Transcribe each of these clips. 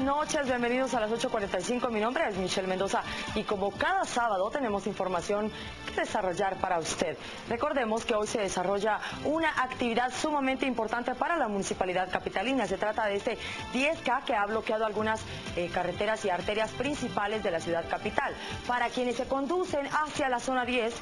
noches, bienvenidos a las 8:45. Mi nombre es Michelle Mendoza y como cada sábado tenemos información que desarrollar para usted. Recordemos que hoy se desarrolla una actividad sumamente importante para la municipalidad capitalina. Se trata de este 10K que ha bloqueado algunas carreteras y arterias principales de la ciudad capital. Para quienes se conducen hacia la zona 10,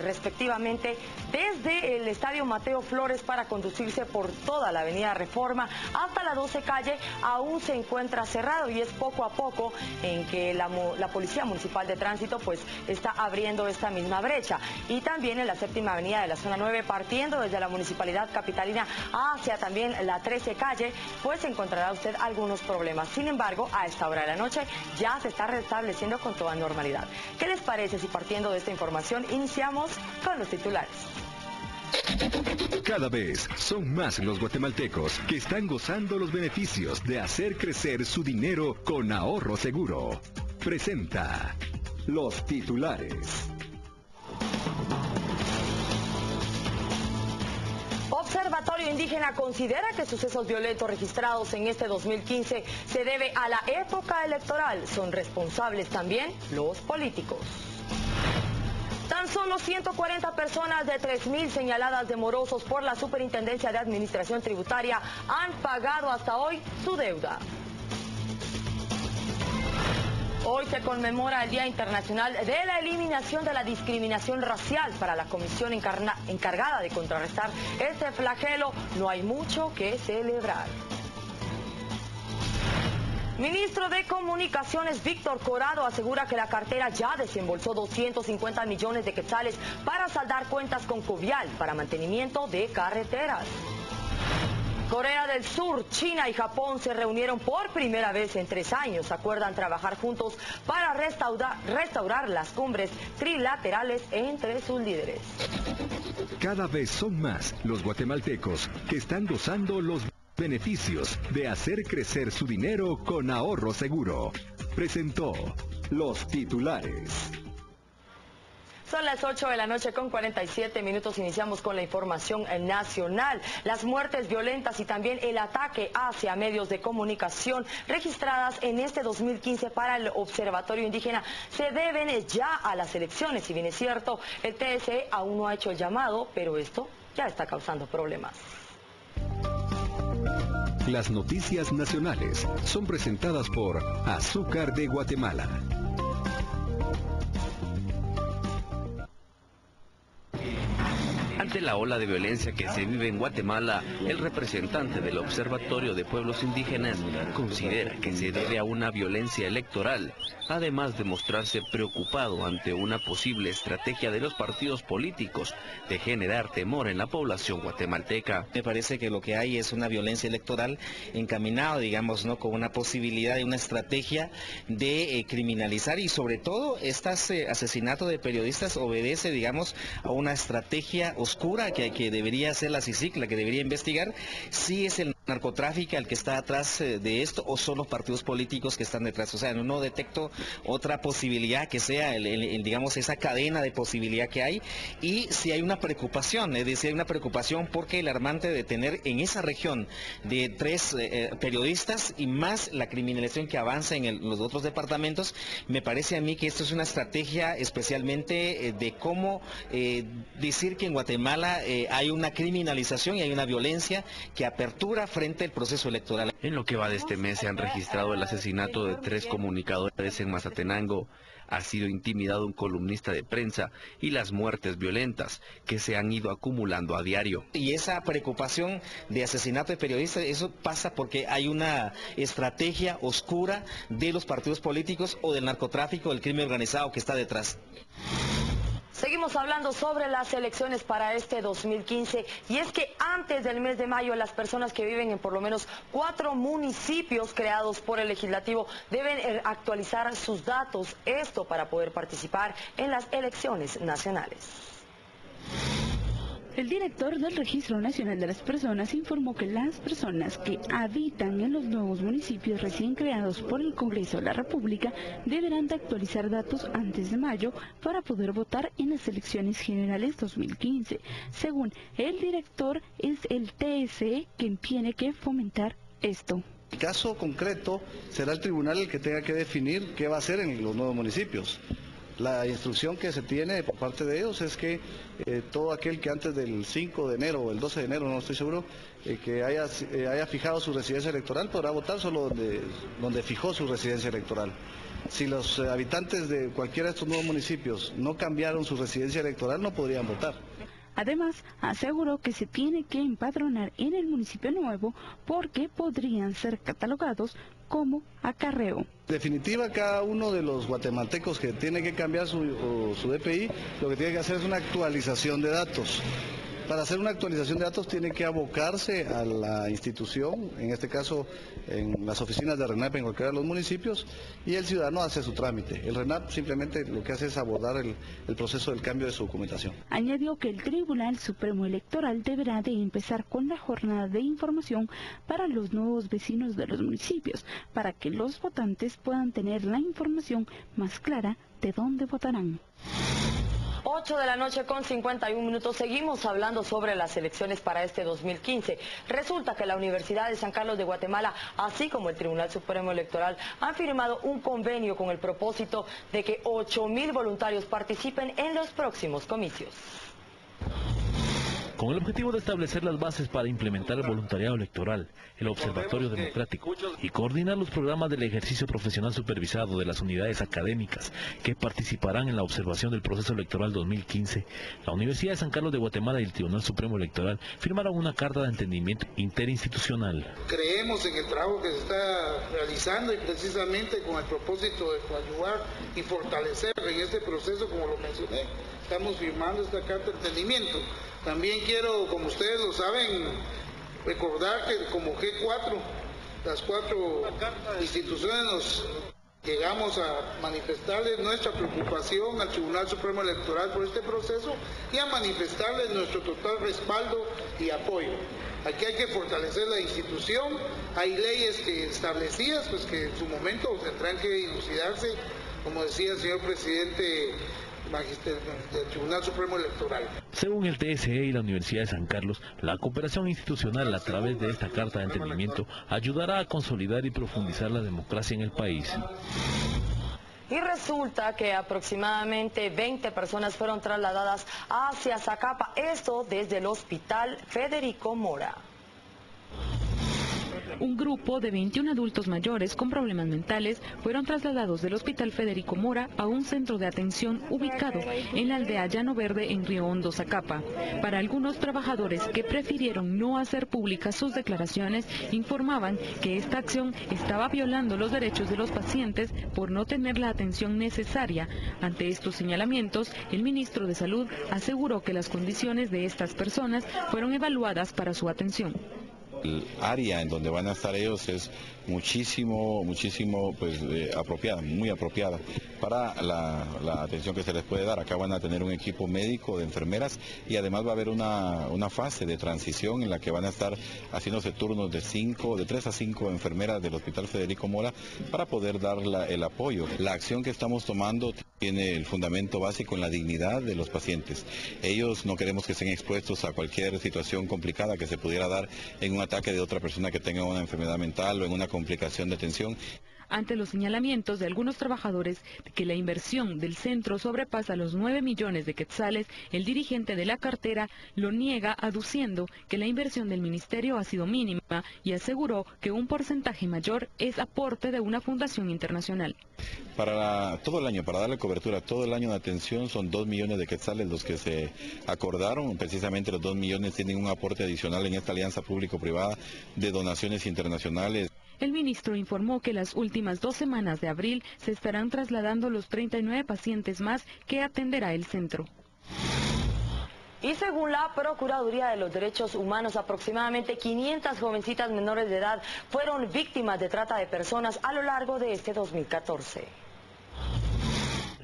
respectivamente desde el Estadio Mateo Flores para conducirse por toda la avenida Reforma hasta la 12 calle, aún se encuentra cerrado y es poco a poco en que la Policía Municipal de Tránsito pues está abriendo esta misma brecha. Y también en la séptima avenida de la zona 9, partiendo desde la municipalidad capitalina hacia también la 13 calle, pues encontrará usted algunos problemas. Sin embargo, a esta hora de la noche ya se está restableciendo con toda normalidad. ¿Qué les parece si partiendo de esta información iniciamos con los titulares? Cada vez son más los guatemaltecos que están gozando los beneficios de hacer crecer su dinero con ahorro seguro. Presenta los titulares. Observatorio Indígena considera que sucesos violentos registrados en este 2015 se debe a la época electoral. Son responsables también los políticos. Tan solo 140 personas de 3.000 señaladas de morosos por la Superintendencia de Administración Tributaria han pagado hasta hoy su deuda. Hoy se conmemora el Día Internacional de la Eliminación de la Discriminación Racial. Para la comisión encargada de contrarrestar este flagelo, no hay mucho que celebrar. Ministro de Comunicaciones Víctor Corado asegura que la cartera ya desembolsó 250 millones de quetzales para saldar cuentas con Covial para mantenimiento de carreteras. Corea del Sur, China y Japón se reunieron por primera vez en 3 años. Acuerdan trabajar juntos para restaurar las cumbres trilaterales entre sus líderes. Cada vez son más los guatemaltecos que están gozando los beneficios de hacer crecer su dinero con ahorro seguro. Presentó los titulares. Son las 8 de la noche con 47 minutos. Iniciamos con la información nacional. Las muertes violentas y también el ataque hacia medios de comunicación registradas en este 2015 para el Observatorio Indígena se deben ya a las elecciones. Si bien es cierto, el TSE aún no ha hecho el llamado, pero esto ya está causando problemas. Las noticias nacionales son presentadas por Azúcar de Guatemala. Ante la ola de violencia que se vive en Guatemala, el representante del Observatorio de Pueblos Indígenas considera que se debe a una violencia electoral, además de mostrarse preocupado ante una posible estrategia de los partidos políticos de generar temor en la población guatemalteca. Me parece que lo que hay es una violencia electoral encaminada, digamos, ¿no?, con una posibilidad de una estrategia de criminalizar, y sobre todo este asesinato de periodistas obedece, digamos, a una estrategia oscura que debería ser la CICIG, la que debería investigar si es el narcotráfico el que está atrás de esto o son los partidos políticos que están detrás. O sea, no detecto otra posibilidad que sea, digamos, esa cadena de posibilidad que hay. Y si hay una preocupación, es decir, hay una preocupación porque el alarmante de tener en esa región de 3 periodistas y más la criminalización que avanza en los otros departamentos, me parece a mí que esto es una estrategia especialmente de cómo decir que en Guatemala hay una criminalización y hay una violencia que apertura frente al proceso electoral. En lo que va de este mes se han registrado el asesinato de 3 comunicadores en Mazatenango. Ha sido intimidado un columnista de prensa y las muertes violentas que se han ido acumulando a diario. Y esa preocupación de asesinato de periodistas, eso pasa porque hay una estrategia oscura de los partidos políticos o del narcotráfico, del crimen organizado que está detrás. Seguimos hablando sobre las elecciones para este 2015 y es que antes del mes de mayo las personas que viven en por lo menos 4 municipios creados por el legislativo deben actualizar sus datos, esto para poder participar en las elecciones nacionales. El director del Registro Nacional de las Personas informó que las personas que habitan en los nuevos municipios recién creados por el Congreso de la República deberán de actualizar datos antes de mayo para poder votar en las elecciones generales 2015. Según el director, es el TSE quien tiene que fomentar esto. el caso concreto será el tribunal el que tenga que definir qué va a hacer en los nuevos municipios. La instrucción que se tiene por parte de ellos es que todo aquel que antes del 5 de enero o el 12 de enero, no estoy seguro, que haya fijado su residencia electoral podrá votar solo donde fijó su residencia electoral. Si los habitantes de cualquiera de estos nuevos municipios no cambiaron su residencia electoral, no podrían votar. Además, aseguró que se tiene que empadronar en el municipio nuevo porque podrían ser catalogados como acarreo. En definitiva, cada uno de los guatemaltecos que tiene que cambiar su DPI, lo que tiene que hacer es una actualización de datos. Para hacer una actualización de datos tiene que abocarse a la institución, en este caso en las oficinas de RENAP en cualquiera de los municipios, y el ciudadano hace su trámite. El RENAP simplemente lo que hace es abordar el proceso del cambio de su documentación. Añadió que el Tribunal Supremo Electoral deberá de empezar con la jornada de información para los nuevos vecinos de los municipios, para que los votantes puedan tener la información más clara de dónde votarán. 8 de la noche con 51 minutos. Seguimos hablando sobre las elecciones para este 2015. Resulta que la Universidad de San Carlos de Guatemala, así como el Tribunal Supremo Electoral, han firmado un convenio con el propósito de que 8.000 voluntarios participen en los próximos comicios. Con el objetivo de establecer las bases para implementar el voluntariado electoral, el Observatorio Democrático y coordinar los programas del ejercicio profesional supervisado de las unidades académicas que participarán en la observación del proceso electoral 2015, la Universidad de San Carlos de Guatemala y el Tribunal Supremo Electoral firmaron una carta de entendimiento interinstitucional. Creemos en el trabajo que se está realizando y precisamente con el propósito de ayudar y fortalecer en este proceso, como lo mencioné, estamos firmando esta carta de entendimiento. También quiero, como ustedes lo saben, recordar que como G4, las 4 instituciones nos llegamos a manifestarles nuestra preocupación al Tribunal Supremo Electoral por este proceso y a manifestarles nuestro total respaldo y apoyo. Aquí hay que fortalecer la institución, hay leyes establecidas pues que en su momento tendrán que dilucidarse, como decía el señor presidente del Tribunal Supremo Electoral. Según el TSE y la Universidad de San Carlos, la cooperación institucional a través de esta carta de entendimiento ayudará a consolidar y profundizar la democracia en el país. Y resulta que aproximadamente 20 personas fueron trasladadas hacia Zacapa, esto desde el Hospital Federico Mora. Un grupo de 21 adultos mayores con problemas mentales fueron trasladados del Hospital Federico Mora a un centro de atención ubicado en la aldea Llano Verde en Río Hondo, Zacapa. Para algunos trabajadores que prefirieron no hacer públicas sus declaraciones, informaban que esta acción estaba violando los derechos de los pacientes por no tener la atención necesaria. Ante estos señalamientos, el ministro de Salud aseguró que las condiciones de estas personas fueron evaluadas para su atención. El área en donde van a estar ellos es muchísimo pues apropiada, muy apropiada para la atención que se les puede dar. Acá van a tener un equipo médico de enfermeras y además va a haber una fase de transición en la que van a estar haciéndose turnos de 3 a 5 enfermeras del Hospital Federico Mora para poder dar el apoyo. La acción que estamos tomando tiene el fundamento básico en la dignidad de los pacientes. Ellos no queremos que estén expuestos a cualquier situación complicada que se pudiera dar en un ataque de otra persona que tenga una enfermedad mental o en una complicación de tensión. Ante los señalamientos de algunos trabajadores de que la inversión del centro sobrepasa los 9 millones de quetzales, el dirigente de la cartera lo niega aduciendo que la inversión del ministerio ha sido mínima y aseguró que un porcentaje mayor es aporte de una fundación internacional. Para todo el año, para darle cobertura todo el año de atención, son 2 millones de quetzales los que se acordaron. Precisamente los 2 millones tienen un aporte adicional en esta alianza público-privada de donaciones internacionales. El ministro informó que las últimas 2 semanas de abril se estarán trasladando los 39 pacientes más que atenderá el centro. Y según la Procuraduría de los Derechos Humanos, aproximadamente 500 jovencitas menores de edad fueron víctimas de trata de personas a lo largo de este 2014.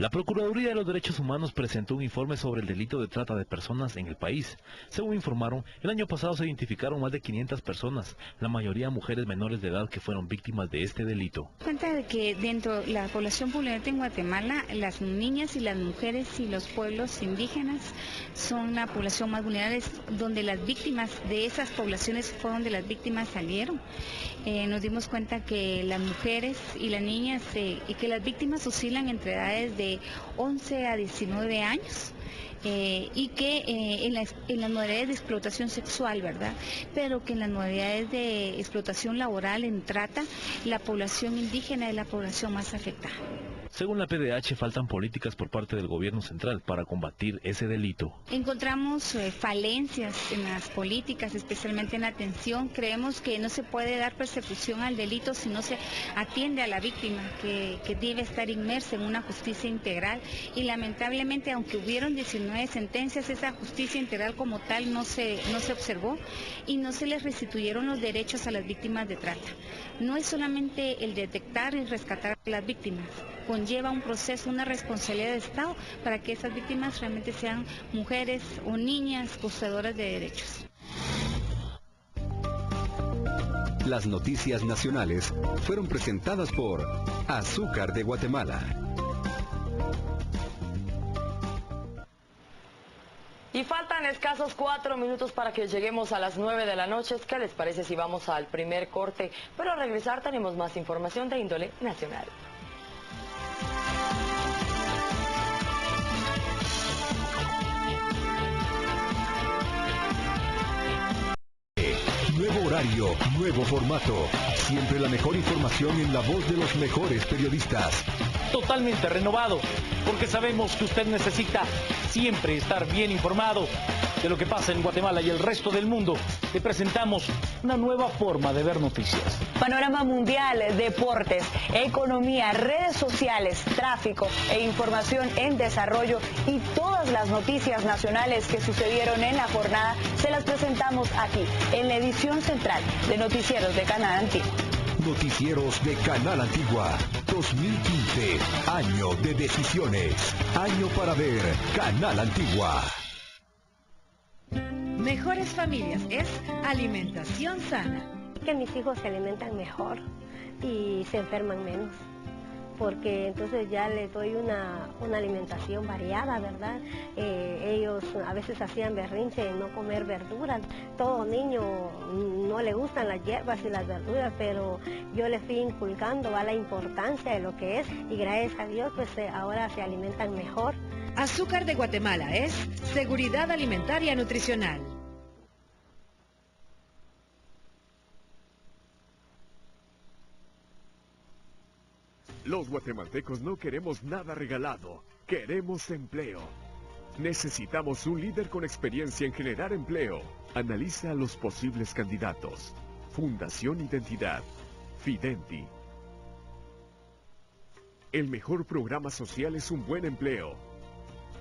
La Procuraduría de los Derechos Humanos presentó un informe sobre el delito de trata de personas en el país. Según informaron, el año pasado se identificaron más de 500 personas, la mayoría mujeres menores de edad que fueron víctimas de este delito. Cuenta de que dentro de la población vulnerable en Guatemala, las niñas y las mujeres y los pueblos indígenas son la población más vulnerable, donde las víctimas de esas poblaciones fue donde las víctimas salieron. Nos dimos cuenta que las mujeres y las niñas y que las víctimas oscilan entre edades de 11 a 19 años. Y que en las modalidades de explotación sexual, ¿verdad? Pero que en las modalidades de explotación laboral, en trata, la población indígena es la población más afectada. Según la PDH, faltan políticas por parte del gobierno central para combatir ese delito. Encontramos falencias en las políticas, especialmente en la atención. Creemos que no se puede dar persecución al delito si no se atiende a la víctima, que debe estar inmersa en una justicia integral. Y lamentablemente, aunque hubieron 19 sentencias, esa justicia integral como tal no se observó y no se les restituyeron los derechos a las víctimas de trata. No es solamente el detectar y rescatar a las víctimas, conlleva un proceso, una responsabilidad de Estado para que esas víctimas realmente sean mujeres o niñas gozadoras de derechos. Las noticias nacionales fueron presentadas por Azúcar de Guatemala. Y faltan escasos 4 minutos para que lleguemos a las 9 de la noche. ¿Qué les parece si vamos al primer corte? Pero al regresar tenemos más información de índole nacional. Nuevo horario, nuevo formato. Siempre la mejor información en la voz de los mejores periodistas. Totalmente renovado, porque sabemos que usted necesita siempre estar bien informado de lo que pasa en Guatemala y el resto del mundo. Le presentamos una nueva forma de ver noticias. Panorama mundial, deportes, economía, redes sociales, tráfico e información en desarrollo y todas las noticias nacionales que sucedieron en la jornada se las presentamos aquí, en la edición central de Noticieros de Canal Antigua. Noticieros de Canal Antigua, 2015, año de decisiones, año para ver Canal Antigua. Mejores familias es alimentación sana. Que mis hijos se alimentan mejor y se enferman menos, porque entonces ya les doy una alimentación variada, ¿verdad? Ellos a veces hacían berrinche en no comer verduras. Todo niño no le gustan las hierbas y las verduras, pero yo les fui inculcando la importancia de lo que es y gracias a Dios pues ahora se alimentan mejor. Azúcar de Guatemala es seguridad alimentaria nutricional. Los guatemaltecos no queremos nada regalado, queremos empleo. Necesitamos un líder con experiencia en generar empleo. Analiza a los posibles candidatos. Fundación Identidad, Fidenti. El mejor programa social es un buen empleo.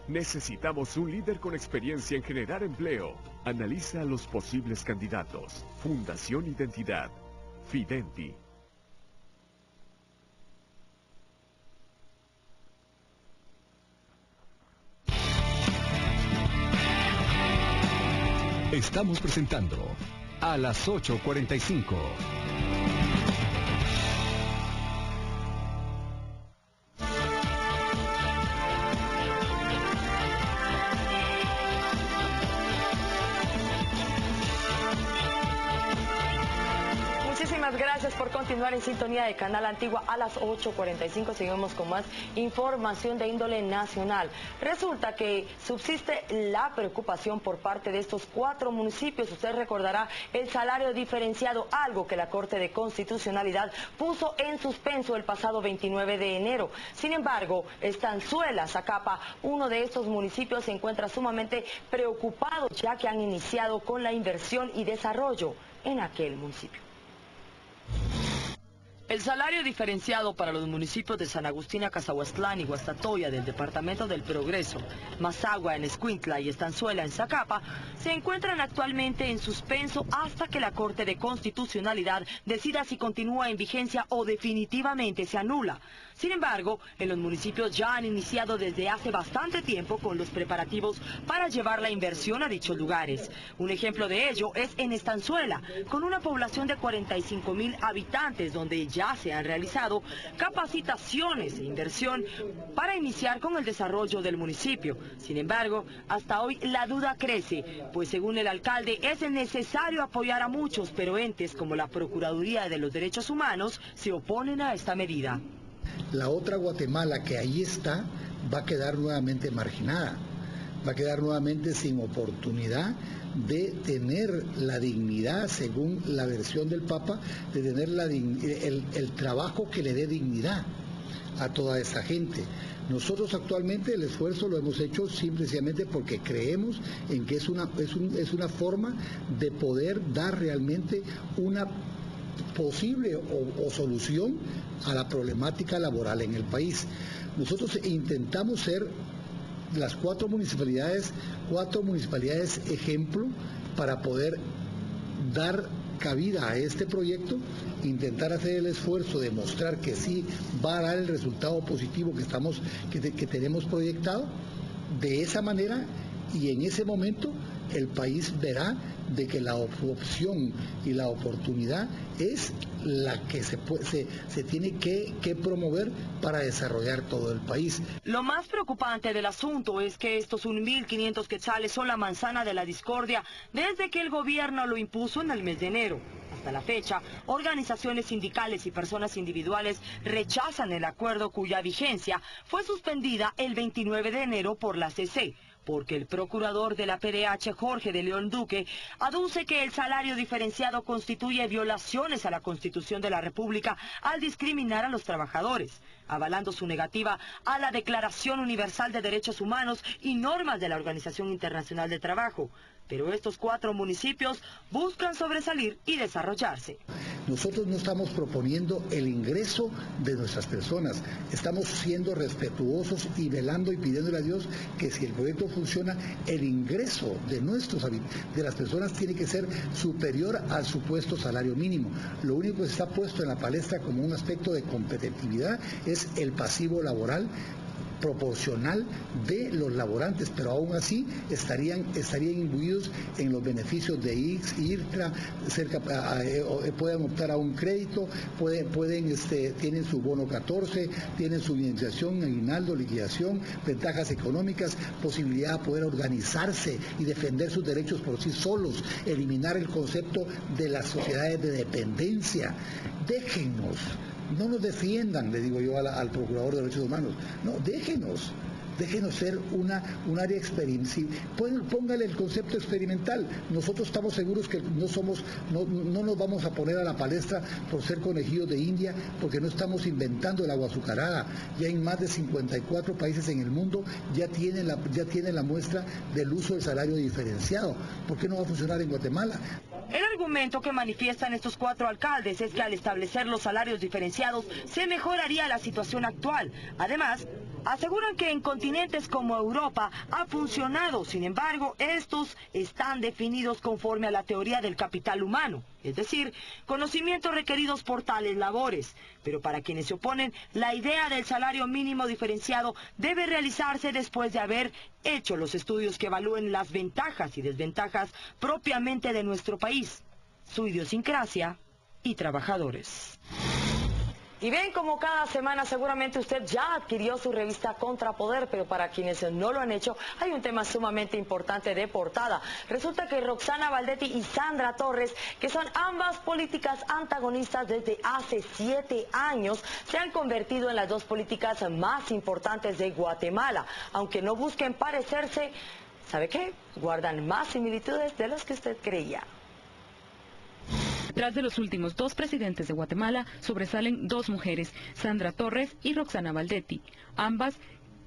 Necesitamos un líder con experiencia en generar empleo. Analiza a los posibles candidatos. Fundación Identidad, Fidenti. Estamos presentando a las 8:45. Muchísimas gracias por continuar en sintonía de Canal Antigua. A las 8:45 seguimos con más información de índole nacional. Resulta que subsiste la preocupación por parte de estos 4 municipios. Usted recordará el salario diferenciado, algo que la Corte de Constitucionalidad puso en suspenso el pasado 29 de enero. Sin embargo, Estanzuela, Zacapa, uno de estos municipios, se encuentra sumamente preocupado ya que han iniciado con la inversión y desarrollo en aquel municipio. El salario diferenciado para los municipios de San Agustín, Cazahuastlán y Guastatoya del Departamento del Progreso, Mazagua en Escuintla y Estanzuela en Zacapa, se encuentran actualmente en suspenso hasta que la Corte de Constitucionalidad decida si continúa en vigencia o definitivamente se anula. Sin embargo, en los municipios ya han iniciado desde hace bastante tiempo con los preparativos para llevar la inversión a dichos lugares. Un ejemplo de ello es en Estanzuela, con una población de 45.000 habitantes, donde ya se han realizado capacitaciones e inversión para iniciar con el desarrollo del municipio. Sin embargo, hasta hoy la duda crece, pues según el alcalde es necesario apoyar a muchos, pero entes como la Procuraduría de los Derechos Humanos se oponen a esta medida. La otra Guatemala que ahí está va a quedar nuevamente marginada, va a quedar nuevamente sin oportunidad de tener la dignidad, según la versión del Papa, de tener el trabajo que le dé dignidad a toda esa gente. Nosotros actualmente el esfuerzo lo hemos hecho simplemente porque creemos en que es una forma de poder dar realmente una posible o solución a la problemática laboral en el país. Nosotros intentamos ser las cuatro municipalidades ejemplo para poder dar cabida a este proyecto, intentar hacer el esfuerzo de mostrar que sí va a dar el resultado positivo que tenemos proyectado. De esa manera y en ese momento el país verá de que la opción y la oportunidad es la que se tiene que promover para desarrollar todo el país. Lo más preocupante del asunto es que estos 1.500 quetzales son la manzana de la discordia desde que el gobierno lo impuso en el mes de enero. Hasta la fecha, organizaciones sindicales y personas individuales rechazan el acuerdo cuya vigencia fue suspendida el 29 de enero por la CC. Porque el procurador de la PDH, Jorge de León Duque, aduce que el salario diferenciado constituye violaciones a la Constitución de la República al discriminar a los trabajadores, avalando su negativa a la Declaración Universal de Derechos Humanos y normas de la Organización Internacional de Trabajo. Pero estos cuatro municipios buscan sobresalir y desarrollarse. Nosotros no estamos proponiendo el ingreso de nuestras personas, estamos siendo respetuosos y velando y pidiéndole a Dios que si el proyecto funciona, el ingreso de las personas tiene que ser superior al supuesto salario mínimo. Lo único que está puesto en la palestra como un aspecto de competitividad es el pasivo laboral proporcional de los laborantes, pero aún así estarían imbuidos en los beneficios de IRTRA, pueden optar a un crédito, tienen su bono 14, tienen su indemnización, aguinaldo, liquidación, ventajas económicas, posibilidad de poder organizarse y defender sus derechos por sí solos, eliminar el concepto de las sociedades de dependencia. Déjennos. No nos defiendan, le digo yo al Procurador de Derechos Humanos, no, déjenos ser un área experimental. Póngale el concepto experimental. Nosotros estamos seguros que no nos vamos a poner a la palestra por ser conejillos de India, porque no estamos inventando el agua azucarada. Ya en más de 54 países en el mundo ya tienen la muestra del uso del salario diferenciado. ¿Por qué no va a funcionar en Guatemala? El argumento que manifiestan estos cuatro alcaldes es que al establecer los salarios diferenciados se mejoraría la situación actual. Además, aseguran que en continentes como Europa ha funcionado, sin embargo, estos están definidos conforme a la teoría del capital humano, es decir, conocimientos requeridos por tales labores. Pero para quienes se oponen, la idea del salario mínimo diferenciado debe realizarse después de haber hecho los estudios que evalúen las ventajas y desventajas propiamente de nuestro país, su idiosincrasia y trabajadores. Y ven como cada semana seguramente usted ya adquirió su revista Contrapoder, pero para quienes no lo han hecho, hay un tema sumamente importante de portada. Resulta que Roxana Valdetti y Sandra Torres, que son ambas políticas antagonistas desde hace 7 años, se han convertido en las dos políticas más importantes de Guatemala. Aunque no busquen parecerse, ¿sabe qué? Guardan más similitudes de las que usted creía. Tras de los últimos 2 presidentes de Guatemala, sobresalen 2 mujeres, Sandra Torres y Roxana Valdetti, ambas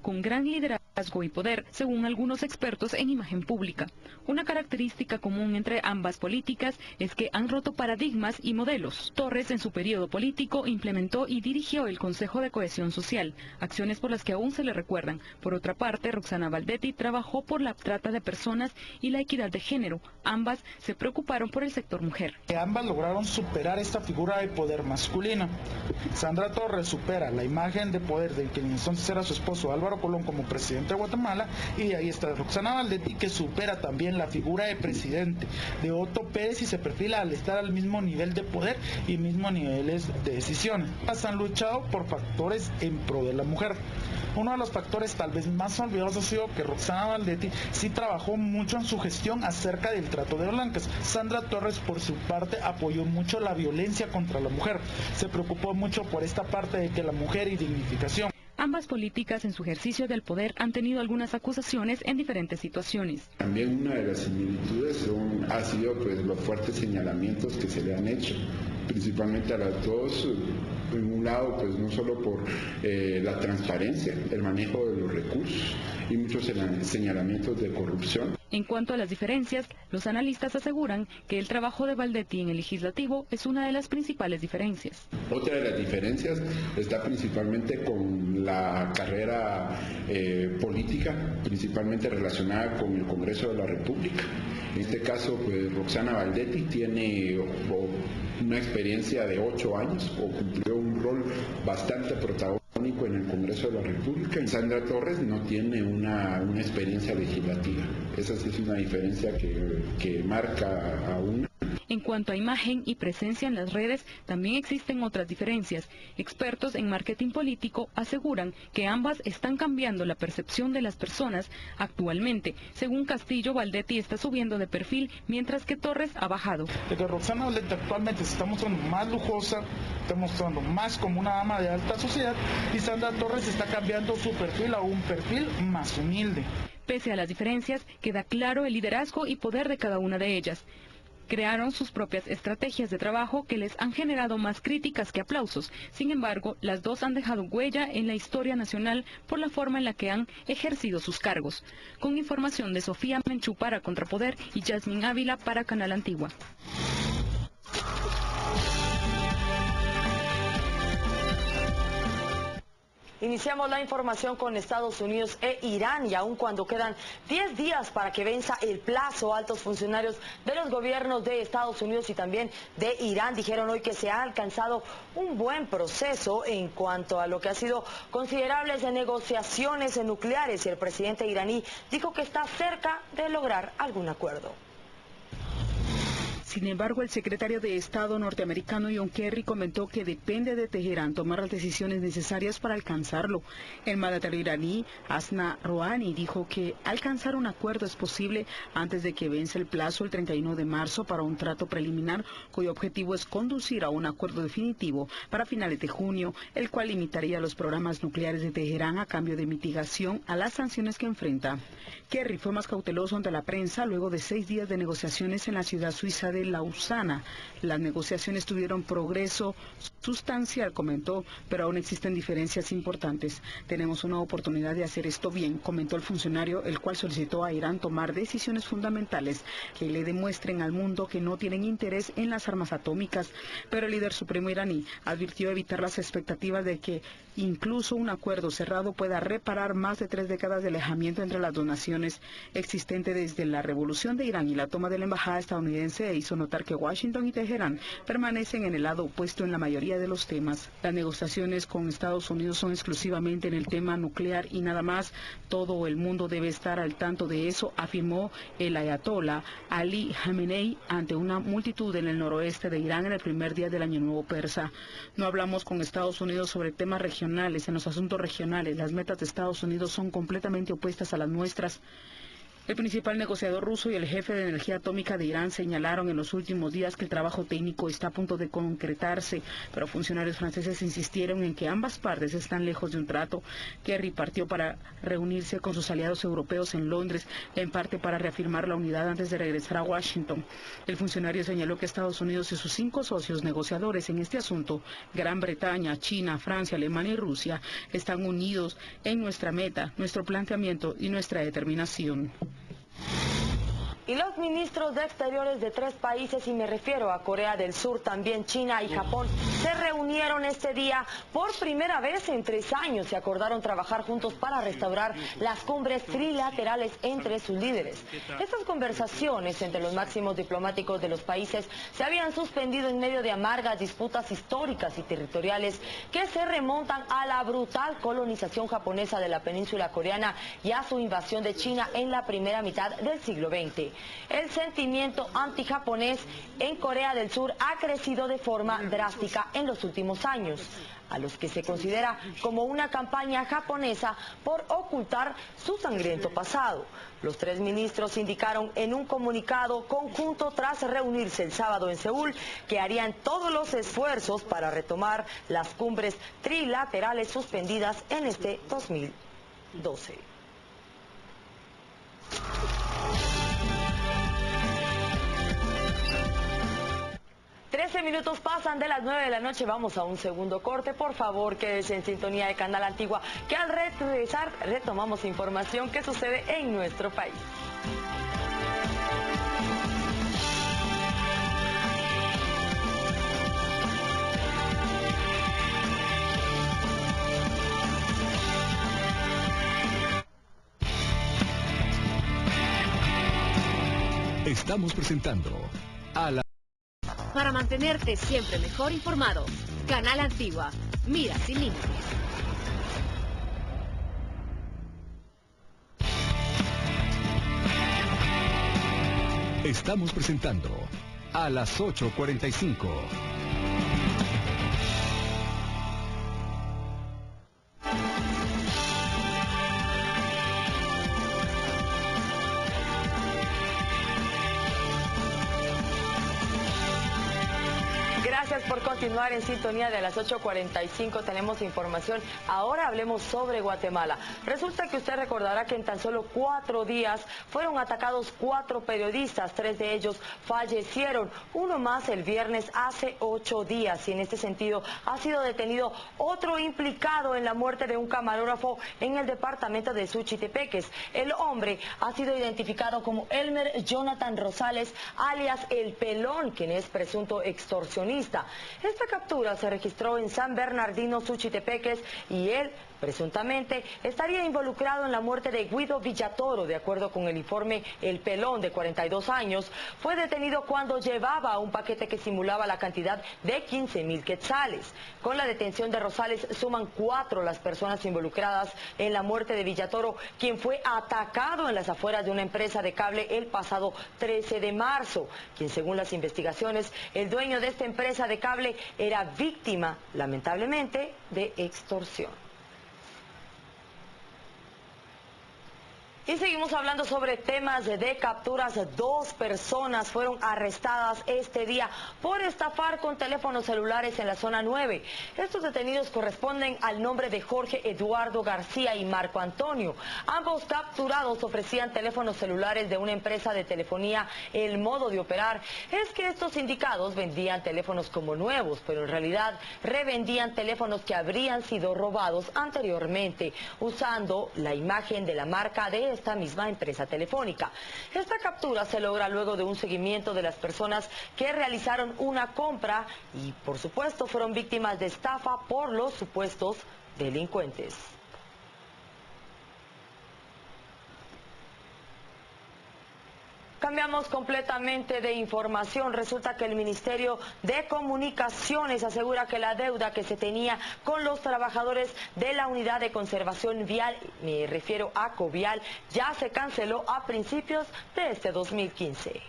con gran liderazgo. liderazgo y poder, según algunos expertos en imagen pública. Una característica común entre ambas políticas es que han roto paradigmas y modelos. Torres, en su periodo político, implementó y dirigió el Consejo de Cohesión Social, acciones por las que aún se le recuerdan. Por otra parte, Roxana Baldetti trabajó por la trata de personas y la equidad de género. Ambas se preocuparon por el sector mujer. Ambas lograron superar esta figura de poder masculina. Sandra Torres supera la imagen de poder de quien entonces era su esposo Álvaro Colón como presidente de Guatemala, y ahí está Roxana Baldetti, que supera también la figura de presidente de Otto Pérez y se perfila al estar al mismo nivel de poder y mismos niveles de decisiones. Han luchado por factores en pro de la mujer. Uno de los factores tal vez más olvidados ha sido que Roxana Baldetti sí trabajó mucho en su gestión acerca del trato de blancas. Sandra Torres, por su parte, apoyó mucho la violencia contra la mujer. Se preocupó mucho por esta parte de que la mujer y dignificación. Ambas políticas en su ejercicio del poder han tenido algunas acusaciones en diferentes situaciones. También una de las similitudes ha sido pues los fuertes señalamientos que se le han hecho, principalmente a las dos, en un lado pues no solo por la transparencia, el manejo de los recursos y muchos señalamientos de corrupción. En cuanto a las diferencias, los analistas aseguran que el trabajo de Baldetti en el legislativo es una de las principales diferencias. Otra de las diferencias está principalmente con la carrera política, principalmente relacionada con el Congreso de la República. En este caso, pues Roxana Baldetti tiene una experiencia de 8 años o cumplió un rol bastante protagónico en el Congreso de la República, y Sandra Torres no tiene una experiencia legislativa. Esa sí es una diferencia que marca a una. En cuanto a imagen y presencia en las redes, también existen otras diferencias. Expertos en marketing político aseguran que ambas están cambiando la percepción de las personas actualmente. Según Castillo, Baldetti está subiendo de perfil, mientras que Torres ha bajado. De que Roxana Baldetti actualmente se está mostrando más lujosa, está mostrando más como una dama de alta sociedad, y Sandra Torres está cambiando su perfil a un perfil más humilde. Pese a las diferencias, queda claro el liderazgo y poder de cada una de ellas. Crearon sus propias estrategias de trabajo que les han generado más críticas que aplausos. Sin embargo, las dos han dejado huella en la historia nacional por la forma en la que han ejercido sus cargos. Con información de Sofía Menchú para Contrapoder y Yasmin Ávila para Canal Antigua. Iniciamos la información con Estados Unidos e Irán, y aun cuando quedan 10 días para que venza el plazo, altos funcionarios de los gobiernos de Estados Unidos y también de Irán dijeron hoy que se ha alcanzado un buen proceso en cuanto a lo que ha sido considerables negociaciones nucleares, y el presidente iraní dijo que está cerca de lograr algún acuerdo. Sin embargo, el secretario de Estado norteamericano John Kerry comentó que depende de Teherán tomar las decisiones necesarias para alcanzarlo. El mandatario iraní, Hassan Rouhani, dijo que alcanzar un acuerdo es posible antes de que vence el plazo el 31 de marzo para un trato preliminar cuyo objetivo es conducir a un acuerdo definitivo para finales de junio, el cual limitaría los programas nucleares de Teherán a cambio de mitigación a las sanciones que enfrenta. Kerry fue más cauteloso ante la prensa luego de 6 días de negociaciones en la ciudad suiza de Lausana. Las negociaciones tuvieron progreso sustancial, comentó, pero aún existen diferencias importantes. Tenemos una oportunidad de hacer esto bien, comentó el funcionario, el cual solicitó a Irán tomar decisiones fundamentales que le demuestren al mundo que no tienen interés en las armas atómicas. Pero el líder supremo iraní advirtió evitar las expectativas de que incluso un acuerdo cerrado pueda reparar más de 3 décadas de alejamiento entre las dos naciones existente desde la revolución de Irán y la toma de la embajada estadounidense. Hizo notar que Washington y Teherán permanecen en el lado opuesto en la mayoría de los temas. Las negociaciones con Estados Unidos son exclusivamente en el tema nuclear y nada más. Todo el mundo debe estar al tanto de eso, afirmó el ayatolá Ali Khamenei ante una multitud en el noroeste de Irán en el primer día del Año Nuevo Persa. No hablamos con Estados Unidos sobre temas regionales. En los asuntos regionales, las metas de Estados Unidos son completamente opuestas a las nuestras. El principal negociador ruso y el jefe de energía atómica de Irán señalaron en los últimos días que el trabajo técnico está a punto de concretarse, pero funcionarios franceses insistieron en que ambas partes están lejos de un trato. Kerry partió para reunirse con sus aliados europeos en Londres, en parte para reafirmar la unidad antes de regresar a Washington. El funcionario señaló que Estados Unidos y sus 5 socios negociadores en este asunto, Gran Bretaña, China, Francia, Alemania y Rusia, están unidos en nuestra meta, nuestro planteamiento y nuestra determinación. Y los ministros de Exteriores de 3 países, y me refiero a Corea del Sur, también China y Japón, se reunieron este día por primera vez en 3 años y acordaron trabajar juntos para restaurar las cumbres trilaterales entre sus líderes. Estas conversaciones entre los máximos diplomáticos de los países se habían suspendido en medio de amargas disputas históricas y territoriales que se remontan a la brutal colonización japonesa de la península coreana y a su invasión de China en la primera mitad del siglo XX. El sentimiento antijaponés en Corea del Sur ha crecido de forma drástica en los últimos años, a los que se considera como una campaña japonesa por ocultar su sangriento pasado. Los 3 ministros indicaron en un comunicado conjunto tras reunirse el sábado en Seúl que harían todos los esfuerzos para retomar las cumbres trilaterales suspendidas en este 2012. 13 minutos pasan de las 9 de la noche, vamos a un segundo corte. Por favor, quédese en sintonía de Canal Antigua, que al regresar retomamos información que sucede en nuestro país. Estamos presentando a la... Para mantenerte siempre mejor informado, Canal Antigua, mira sin límites. Estamos presentando a las 8:45. Gracias por continuar en sintonía. De las 8:45 tenemos información. Ahora hablemos sobre Guatemala. Resulta que usted recordará que en tan solo 4 días fueron atacados 4 periodistas, 3 de ellos fallecieron, uno más el viernes hace 8 días, y en este sentido ha sido detenido otro implicado en la muerte de un camarógrafo en el departamento de Suchitepeques. El hombre ha sido identificado como Elmer Jonathan Rosales, alias El Pelón, quien es presunto extorsionista. Esta captura se registró en San Bernardino, Suchitepeques, y él presuntamente estaría involucrado en la muerte de Guido Villatoro. De acuerdo con el informe, El Pelón, de 42 años, fue detenido cuando llevaba un paquete que simulaba la cantidad de 15,000 quetzales. Con la detención de Rosales suman 4 las personas involucradas en la muerte de Villatoro, quien fue atacado en las afueras de una empresa de cable el pasado 13 de marzo, quien, según las investigaciones, el dueño de esta empresa de cable era víctima, lamentablemente, de extorsión. Y seguimos hablando sobre temas de capturas. 2 personas fueron arrestadas este día por estafar con teléfonos celulares en la zona 9. Estos detenidos corresponden al nombre de Jorge Eduardo García y Marco Antonio. Ambos capturados ofrecían teléfonos celulares de una empresa de telefonía. El modo de operar es que estos indicados vendían teléfonos como nuevos, pero en realidad revendían teléfonos que habrían sido robados anteriormente, usando la imagen de la marca de esta misma empresa telefónica. Esta captura se logra luego de un seguimiento de las personas que realizaron una compra y, por supuesto, fueron víctimas de estafa por los supuestos delincuentes. Cambiamos completamente de información. Resulta que el Ministerio de Comunicaciones asegura que la deuda que se tenía con los trabajadores de la Unidad de Conservación Vial, me refiero a Covial, ya se canceló a principios de este 2015.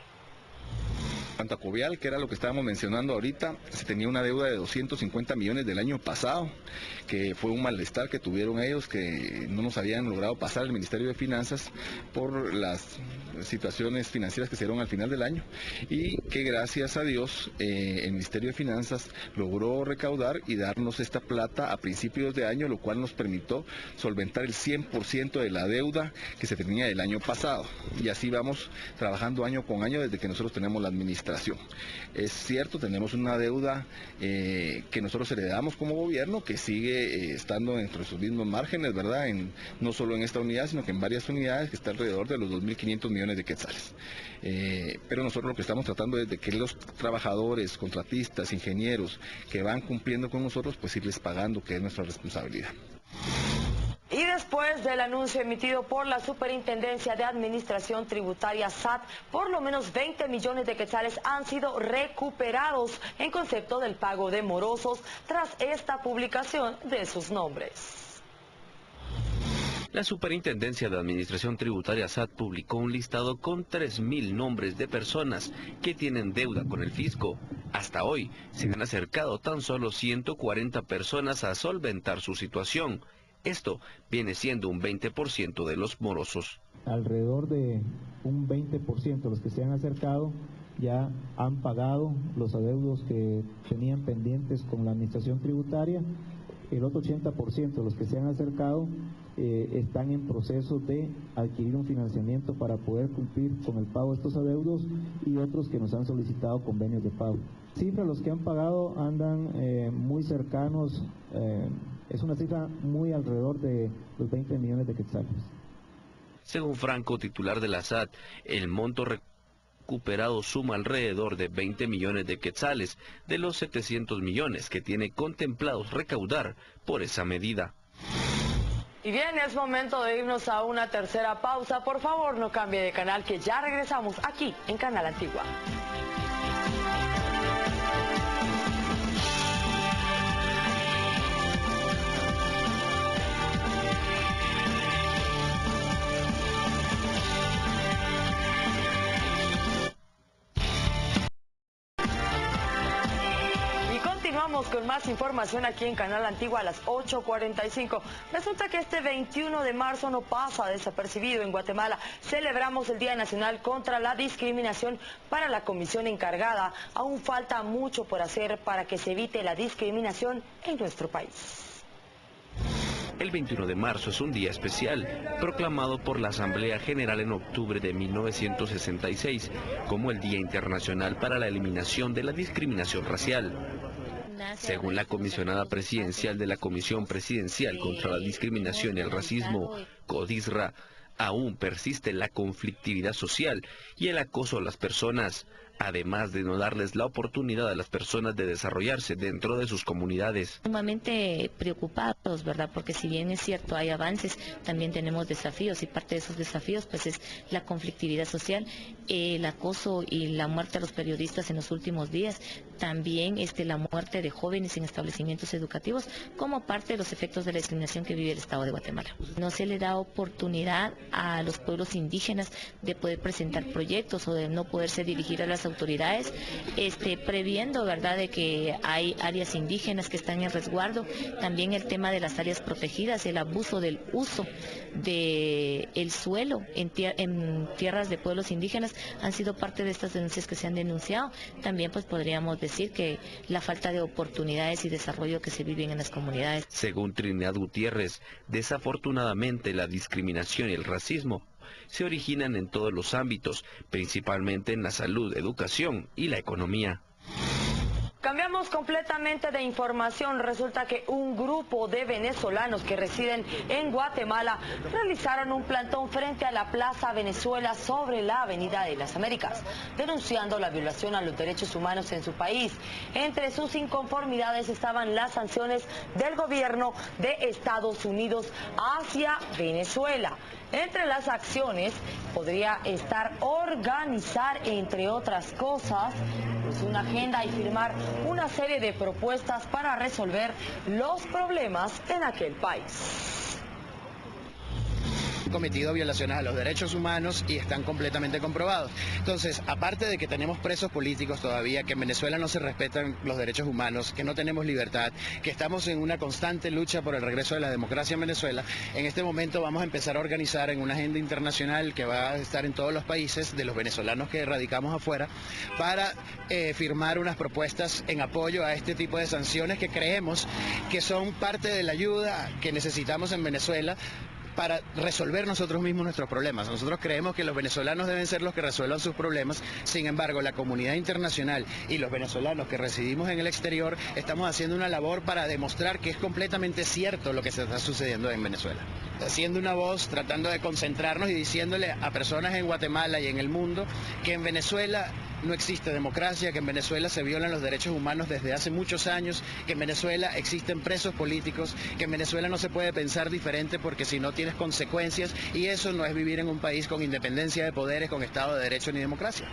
cuanto a Covial, que era lo que estábamos mencionando ahorita, se tenía una deuda de 250 millones del año pasado, que fue un malestar que tuvieron ellos, que no nos habían logrado pasar el Ministerio de Finanzas por las situaciones financieras que se dieron al final del año, y que gracias a Dios el Ministerio de Finanzas logró recaudar y darnos esta plata a principios de año, lo cual nos permitió solventar el 100% de la deuda que se tenía el año pasado, y así vamos trabajando año con año desde que nosotros tenemos la administración. Es cierto, tenemos una deuda que nosotros heredamos como gobierno, que sigue estando dentro de sus mismos márgenes, ¿verdad? No solo en esta unidad, sino que en varias unidades, que está alrededor de los 2.500 millones de quetzales. Pero nosotros lo que estamos tratando es de que los trabajadores, contratistas, ingenieros que van cumpliendo con nosotros, pues irles pagando, que es nuestra responsabilidad. Y después del anuncio emitido por la Superintendencia de Administración Tributaria SAT, por lo menos 20 millones de quetzales han sido recuperados en concepto del pago de morosos tras esta publicación de sus nombres. La Superintendencia de Administración Tributaria SAT publicó un listado con 3.000 nombres de personas que tienen deuda con el fisco. Hasta hoy se han acercado tan solo 140 personas a solventar su situación. Esto viene siendo un 20% de los morosos. Alrededor de un 20% de los que se han acercado ya han pagado los adeudos que tenían pendientes con la administración tributaria. El otro 80% de los que se han acercado están en proceso de adquirir un financiamiento para poder cumplir con el pago de estos adeudos, y otros que nos han solicitado convenios de pago. Cifras, los que han pagado andan muy cercanos, es una cifra muy alrededor de los 20 millones de quetzales. Según Franco, titular de la SAT, el monto recuperado suma alrededor de 20 millones de quetzales de los 700 millones que tiene contemplados recaudar por esa medida. Y bien, es momento de irnos a una tercera pausa. Por favor, no cambie de canal, que ya regresamos aquí en Canal Antigua. Continuamos con más información aquí en Canal Antigua a las 8:45. Resulta que este 21 de marzo no pasa desapercibido. En Guatemala celebramos el Día Nacional contra la Discriminación. Para la comisión encargada, aún falta mucho por hacer para que se evite la discriminación en nuestro país. El 21 de marzo es un día especial, proclamado por la Asamblea General en octubre de 1966 como el Día Internacional para la Eliminación de la Discriminación Racial. Según la comisionada presidencial de la Comisión Presidencial contra la Discriminación y el Racismo, CODISRA, aún persiste la conflictividad social y el acoso a las personas, además de no darles la oportunidad a las personas de desarrollarse dentro de sus comunidades. Sumamente preocupados, ¿verdad? Porque si bien es cierto hay avances, también tenemos desafíos, y parte de esos desafíos pues es la conflictividad social, el acoso y la muerte a los periodistas en los últimos días, también la muerte de jóvenes en establecimientos educativos como parte de los efectos de la discriminación que vive el Estado de Guatemala. No se le da oportunidad a los pueblos indígenas de poder presentar proyectos o de no poderse dirigir a las autoridades, previendo, ¿verdad?, de que hay áreas indígenas que están en resguardo. También el tema de las áreas protegidas, el abuso del uso del suelo en tierras de pueblos indígenas han sido parte de estas denuncias que se han denunciado. También pues podríamos decir que la falta de oportunidades y desarrollo que se viven en las comunidades. Según Trinidad Gutiérrez, desafortunadamente la discriminación y el racismo se originan en todos los ámbitos, principalmente en la salud, educación y la economía. Cambiamos completamente de información. Resulta que un grupo de venezolanos que residen en Guatemala realizaron un plantón frente a la Plaza Venezuela sobre la Avenida de las Américas, denunciando la violación a los derechos humanos en su país. Entre sus inconformidades estaban las sanciones del gobierno de Estados Unidos hacia Venezuela. Entre las acciones podría estar organizar, entre otras cosas, pues una agenda y firmar una serie de propuestas para resolver los problemas en aquel país. cometido violaciones a los derechos humanos y están completamente comprobados. Entonces, aparte de que tenemos presos políticos todavía, que en Venezuela no se respetan los derechos humanos, que no tenemos libertad, que estamos en una constante lucha por el regreso de la democracia en Venezuela, en este momento vamos a empezar a organizar en una agenda internacional que va a estar en todos los países de los venezolanos que radicamos afuera, para firmar unas propuestas en apoyo a este tipo de sanciones que creemos que son parte de la ayuda que necesitamos en Venezuela para resolver nosotros mismos nuestros problemas. Nosotros creemos que los venezolanos deben ser los que resuelvan sus problemas, sin embargo, la comunidad internacional y los venezolanos que residimos en el exterior estamos haciendo una labor para demostrar que es completamente cierto lo que se está sucediendo en Venezuela. Haciendo una voz, tratando de concentrarnos y diciéndole a personas en Guatemala y en el mundo que en Venezuela no existe democracia, que en Venezuela se violan los derechos humanos desde hace muchos años, que en Venezuela existen presos políticos, que en Venezuela no se puede pensar diferente porque si no tienes consecuencias, y eso no es vivir en un país con independencia de poderes, con Estado de Derecho ni democracia.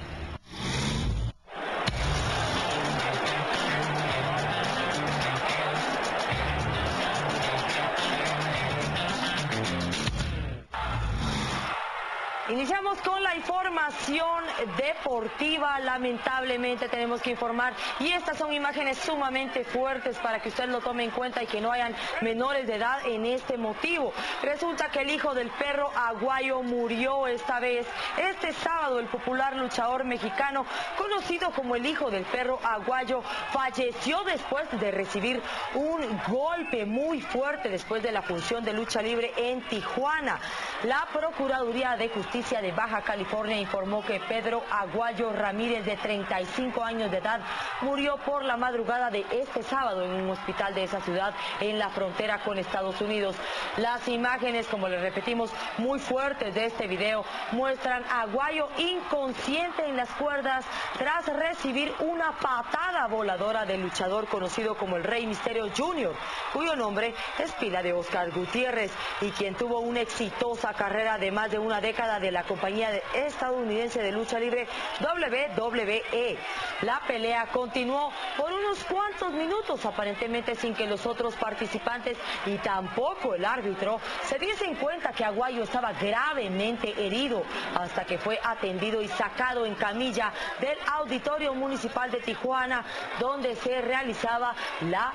Iniciamos con la información deportiva. Lamentablemente tenemos que informar, y estas son imágenes sumamente fuertes para que usted lo tome en cuenta y que no hayan menores de edad en este motivo. Resulta que el hijo del perro Aguayo murió esta vez. Este sábado el popular luchador mexicano, conocido como el hijo del perro Aguayo, falleció después de recibir un golpe muy fuerte después de la función de lucha libre en Tijuana. La Procuraduría de Justicia de Baja California informó que Pedro Aguayo Ramírez, de 35 años de edad, murió por la madrugada de este sábado en un hospital de esa ciudad en la frontera con Estados Unidos. Las imágenes, como les repetimos, muy fuertes de este video muestran a Aguayo inconsciente en las cuerdas tras recibir una patada voladora del luchador conocido como el Rey Misterio Jr., cuyo nombre es pila de Oscar Gutiérrez y quien tuvo una exitosa carrera de más de una década de la compañía estadounidense de lucha libre WWE. La pelea continuó por unos cuantos minutos, aparentemente sin que los otros participantes y tampoco el árbitro se diesen cuenta que Aguayo estaba gravemente herido, hasta que fue atendido y sacado en camilla del Auditorio Municipal de Tijuana, donde se realizaba la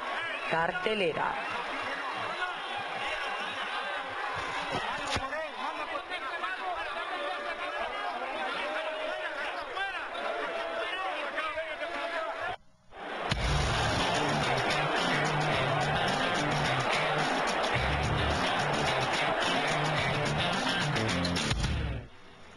cartelera.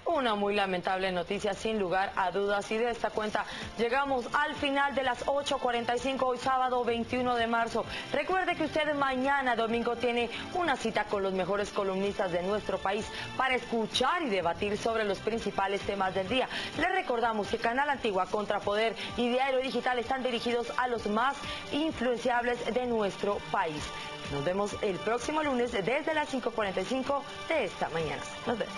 Una muy lamentable noticia, sin lugar a dudas, y de esta cuenta llegamos al final de las 8:45 hoy sábado 21 de marzo. Recuerde que usted mañana domingo tiene una cita con los mejores columnistas de nuestro país para escuchar y debatir sobre los principales temas del día. Les recordamos que Canal Antigua, Contrapoder y Diario Digital están dirigidos a los más influenciables de nuestro país. Nos vemos el próximo lunes desde las 5:45 de esta mañana. Nos vemos.